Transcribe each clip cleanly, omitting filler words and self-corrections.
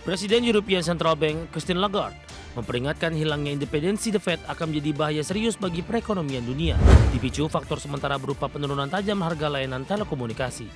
Presiden European Central Bank Christine Lagarde memperingatkan hilangnya independensi The Fed akan menjadi bahaya serius bagi perekonomian dunia, dipicu faktor sementara berupa penurunan tajam harga layanan telekomunikasi.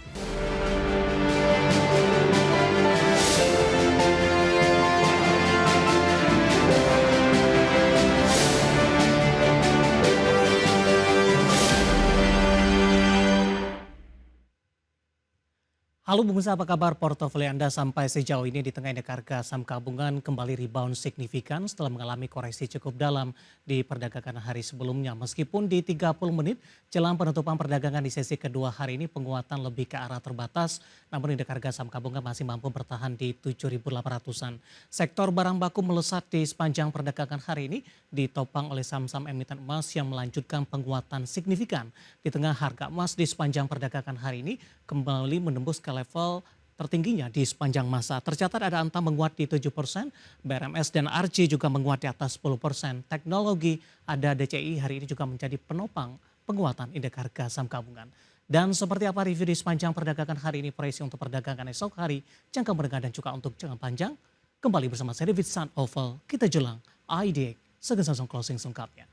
Halo pemirsa, apa kabar? Portofolio Anda sampai sejauh ini di tengah indeks harga saham gabungan kembali rebound signifikan setelah mengalami koreksi cukup dalam di perdagangan hari sebelumnya. Meskipun di 30 menit jelang penutupan perdagangan di sesi kedua hari ini penguatan lebih ke arah terbatas, namun indeks harga saham gabungan masih mampu bertahan di 7.800-an. Sektor barang baku melesat di sepanjang perdagangan hari ini ditopang oleh saham-saham emiten emas yang melanjutkan penguatan signifikan di tengah harga emas di sepanjang perdagangan hari ini kembali menembus ke level tertingginya di sepanjang masa. Tercatat ada Antam menguat di 7%, BRMS dan RJ juga menguat di atas 10%. Teknologi ada DCI hari ini juga menjadi penopang penguatan indeks harga saham gabungan. Dan seperti apa review di sepanjang perdagangan hari ini, proyeksi untuk perdagangan esok hari, jangka menengah dan juga untuk jangka panjang. Kembali bersama saya David Sun Oval, kita jelang IDX segesang closing singkatnya.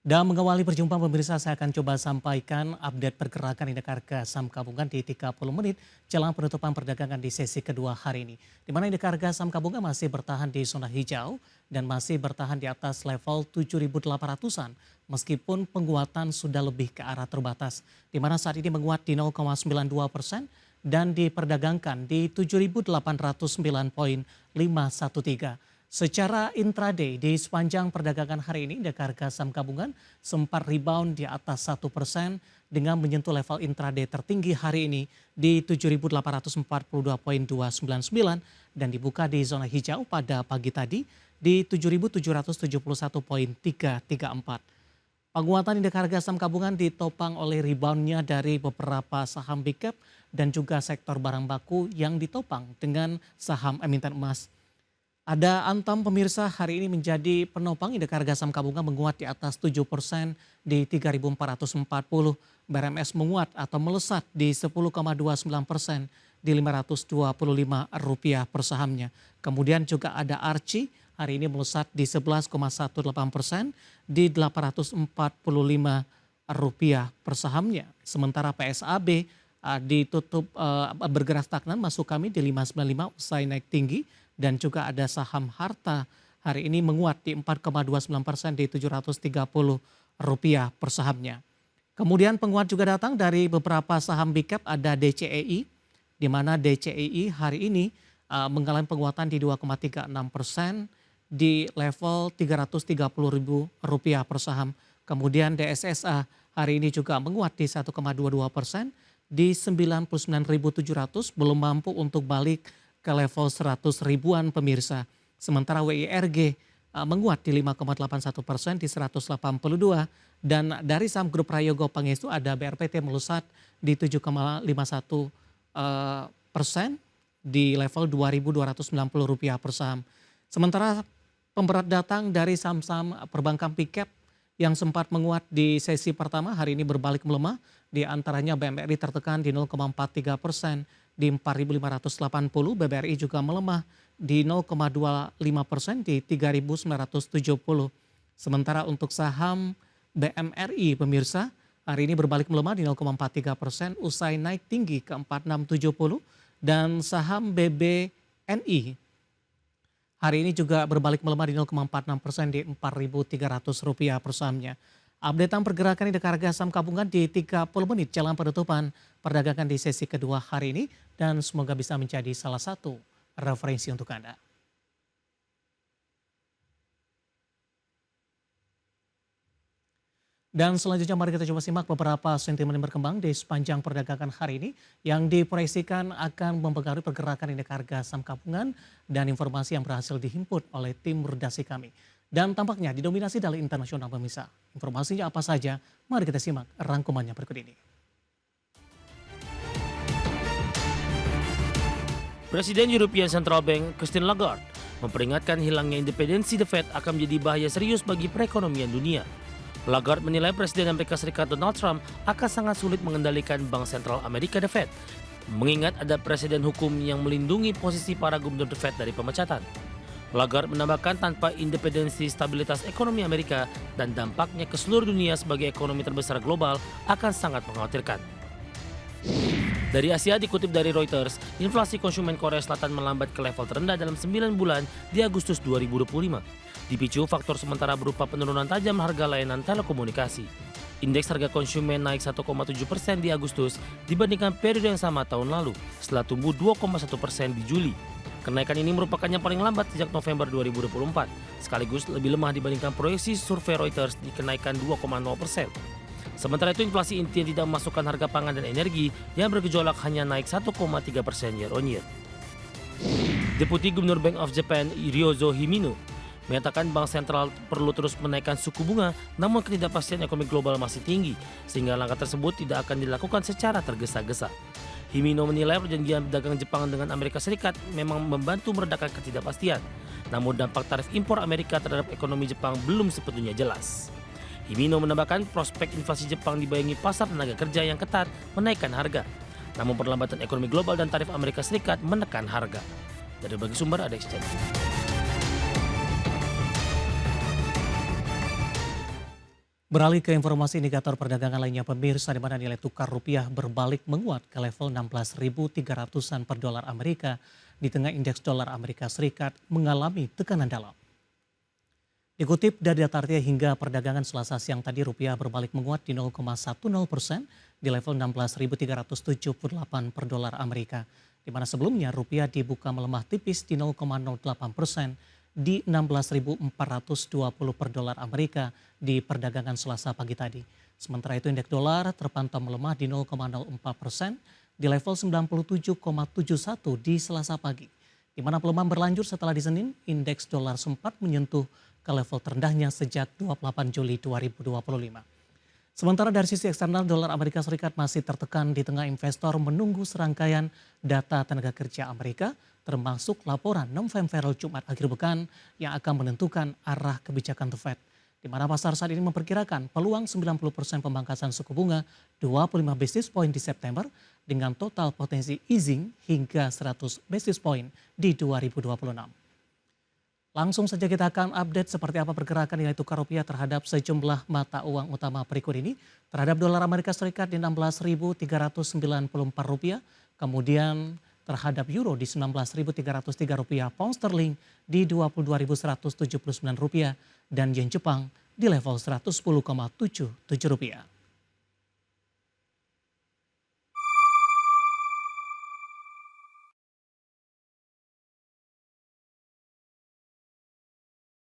Dan mengawali perjumpaan pemirsa, saya akan coba sampaikan update pergerakan indeks harga saham gabungan di 30 menit jelang penutupan perdagangan di sesi kedua hari ini. Di mana indeks harga saham gabungan masih bertahan di zona hijau dan masih bertahan di atas level 7.800-an meskipun penguatan sudah lebih ke arah terbatas. Di mana saat ini menguat di 0,92% dan diperdagangkan di 7.809,513. Secara intraday di sepanjang perdagangan hari ini indeks harga saham gabungan sempat rebound di atas 1% dengan menyentuh level intraday tertinggi hari ini di 7.842,299 dan dibuka di zona hijau pada pagi tadi di 7.771,334. Penguatan indeks harga saham gabungan ditopang oleh reboundnya dari beberapa saham big cap dan juga sektor barang baku yang ditopang dengan saham emiten emas. Ada Antam pemirsa hari ini menjadi penopang indeks harga saham gabungan menguat di atas 7% di 3.440. BRMS menguat atau melesat di 10,29% di Rp525 per sahamnya. Kemudian juga ada Arci hari ini melesat di 11,18% di Rp845 per sahamnya. Sementara PSAB ditutup bergerak stagnan, masuk kami di 595 usai naik tinggi. Dan juga ada saham harta hari ini menguat di 4,29% di Rp730 per sahamnya. Kemudian penguat juga datang dari beberapa saham big cap, ada DCEI, di mana DCEI hari ini mengalami penguatan di 2,36% di level Rp330.000 per saham. Kemudian DSSA hari ini juga menguat di 1,22% di 99.700, belum mampu untuk balik ke level 100 ribuan pemirsa. Sementara WIRG menguat di 5,81% di 182 dan dari saham grup Prayogo Pangestu ada BRPT melesat di 7,51% di level Rp2.290 per saham. Sementara pemberat datang dari saham-saham perbankan big cap yang sempat menguat di sesi pertama hari ini berbalik melemah, di antaranya BMRI tertekan di 0,43% di 4.580, BBRI juga melemah di 0,25% di 3.970. Sementara untuk saham BMRI pemirsa hari ini berbalik melemah di 0,43% usai naik tinggi ke 4.670 dan saham BBNI hari ini juga berbalik melemah di 0,46% di Rp4.300 per sahamnya. Updatean pergerakan indeks harga saham gabungan di 30 menit jelang penutupan perdagangan di sesi kedua hari ini dan semoga bisa menjadi salah satu referensi untuk Anda. Dan selanjutnya mari kita coba simak beberapa sentimen yang berkembang di sepanjang perdagangan hari ini yang diproyeksikan akan mempengaruhi pergerakan indeks harga saham gabungan dan informasi yang berhasil dihimpun oleh tim redaksi kami. Dan tampaknya didominasi dari internasional pemirsa. Informasinya apa saja? Mari kita simak rangkumannya berikut ini. Presiden European Central Bank Christine Lagarde memperingatkan hilangnya independensi The Fed akan menjadi bahaya serius bagi perekonomian dunia. Lagarde menilai Presiden Amerika Serikat Donald Trump akan sangat sulit mengendalikan Bank Sentral Amerika The Fed, mengingat ada presiden hukum yang melindungi posisi para gubernur The Fed dari pemecatan. Lagarde menambahkan tanpa independensi stabilitas ekonomi Amerika dan dampaknya ke seluruh dunia sebagai ekonomi terbesar global akan sangat mengkhawatirkan. Dari Asia dikutip dari Reuters, inflasi konsumen Korea Selatan melambat ke level terendah dalam 9 bulan di Agustus 2025. Dipicu faktor sementara berupa penurunan tajam harga layanan telekomunikasi. Indeks harga konsumen naik 1,7% di Agustus dibandingkan periode yang sama tahun lalu, setelah tumbuh 2,1% di Juli. Kenaikan ini merupakan yang paling lambat sejak November 2024, sekaligus lebih lemah dibandingkan proyeksi survei Reuters di kenaikan 2,0%. Sementara itu inflasi inti yang tidak memasukkan harga pangan dan energi yang bergejolak hanya naik 1,3% year on year. Deputi Gubernur Bank of Japan Ryozo Himino menyatakan bank sentral perlu terus menaikkan suku bunga, namun ketidakpastian ekonomi global masih tinggi, sehingga langkah tersebut tidak akan dilakukan secara tergesa-gesa. Himino menilai perjanjian dagang Jepang dengan Amerika Serikat memang membantu meredakan ketidakpastian, namun dampak tarif impor Amerika terhadap ekonomi Jepang belum sepenuhnya jelas. Himino menambahkan prospek inflasi Jepang dibayangi pasar tenaga kerja yang ketat menaikkan harga, namun perlambatan ekonomi global dan tarif Amerika Serikat menekan harga. Dari berbagai sumber ada exchange. Beralih ke informasi indikator perdagangan lainnya pemirsa, di mana nilai tukar rupiah berbalik menguat ke level 16.300-an per dolar Amerika di tengah indeks dolar Amerika Serikat mengalami tekanan dalam. Dikutip dari data RT hingga perdagangan Selasa siang tadi, rupiah berbalik menguat di 0,10% di level 16.378 per dolar Amerika, di mana sebelumnya rupiah dibuka melemah tipis di 0,08% di 16.420 per dolar Amerika di perdagangan Selasa pagi tadi. Sementara itu indeks dolar terpantau melemah di 0,04% di level 97,71 di Selasa pagi, di mana pelemahan berlanjut setelah di Senin indeks dolar sempat menyentuh ke level terendahnya sejak 28 Juli 2025. Sementara dari sisi eksternal, dolar Amerika Serikat masih tertekan di tengah investor menunggu serangkaian data tenaga kerja Amerika, termasuk laporan non-farm Jumat akhir pekan yang akan menentukan arah kebijakan The Fed, di mana pasar saat ini memperkirakan peluang 90% pemangkasan suku bunga 25 basis point di September dengan total potensi easing hingga 100 basis point di 2026. Langsung saja kita akan update seperti apa pergerakan nilai tukar rupiah terhadap sejumlah mata uang utama berikut ini. Terhadap dolar Amerika Serikat di 16.394 rupiah, kemudian terhadap euro di 19.303 rupiah, pound sterling di 22.179 rupiah, dan yen Jepang di level 110,77 rupiah.